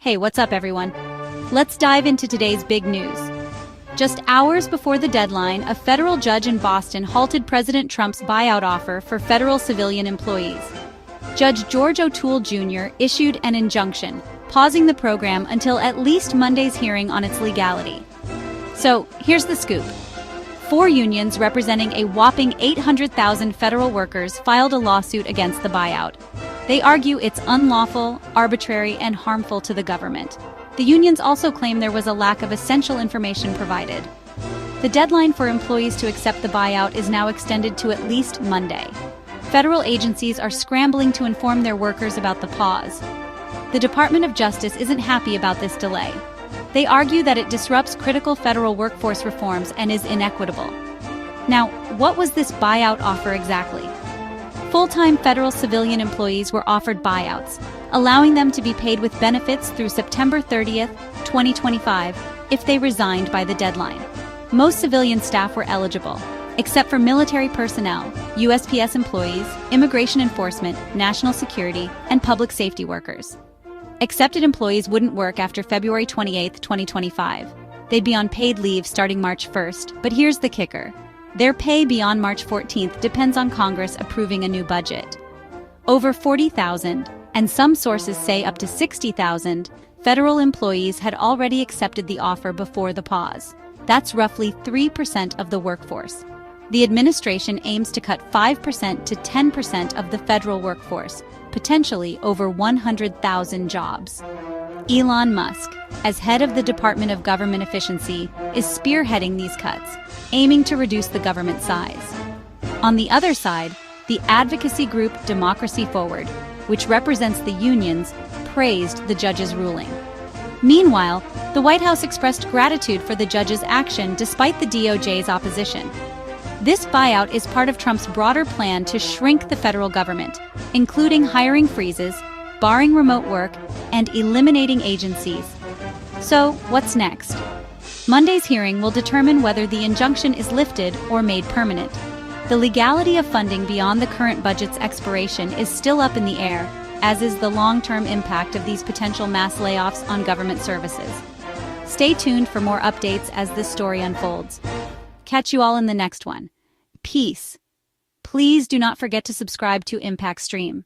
Hey, what's up, everyone? Let's dive into today's big news. Just hours before the deadline, a federal judge in Boston halted President Trump's buyout offer for federal civilian employees. Judge George O'Toole Jr. issued an injunction, pausing the program until at least Monday's hearing on its legality. So, here's the scoop. 4 unions representing a whopping 800,000 federal workers filed a lawsuit against the buyout. They argue it's unlawful, arbitrary, and harmful to the government. The unions also claim there was a lack of essential information provided. The deadline for employees to accept the buyout is now extended to at least Monday. Federal agencies are scrambling to inform their workers about the pause. The Department of Justice isn't happy about this delay. They argue that it disrupts critical federal workforce reforms and is inequitable. Now, what was this buyout offer exactly? Full-time federal civilian employees were offered buyouts, allowing them to be paid with benefits through September 30th, 2025, if they resigned by the deadline. Most civilian staff were eligible, except for military personnel, USPS employees, immigration enforcement, national security, and public safety workers. Accepted employees wouldn't work after February 28, 2025. They'd be on paid leave starting March 1st, but here's the kicker. Their pay beyond March 14th depends on Congress approving a new budget. Over 40,000, and some sources say up to 60,000, federal employees had already accepted the offer before the pause. That's roughly 3% of the workforce. The administration aims to cut 5% to 10% of the federal workforce, potentially over 100,000 jobs. Elon Musk, as head of the Department of Government Efficiency, is spearheading these cuts, aiming to reduce the government size. On the other side, the advocacy group Democracy Forward, which represents the unions, praised the judge's ruling. Meanwhile, the White House expressed gratitude for the judge's action despite the DOJ's opposition. This buyout is part of Trump's broader plan to shrink the federal government, including hiring freezes, barring remote work, and eliminating agencies. So, what's next? Monday's hearing will determine whether the injunction is lifted or made permanent. The legality of funding beyond the current budget's expiration is still up in the air, as is the long-term impact of these potential mass layoffs on government services. Stay tuned for more updates as this story unfolds. Catch you all in the next one. Peace. Please do not forget to subscribe to Impact Stream.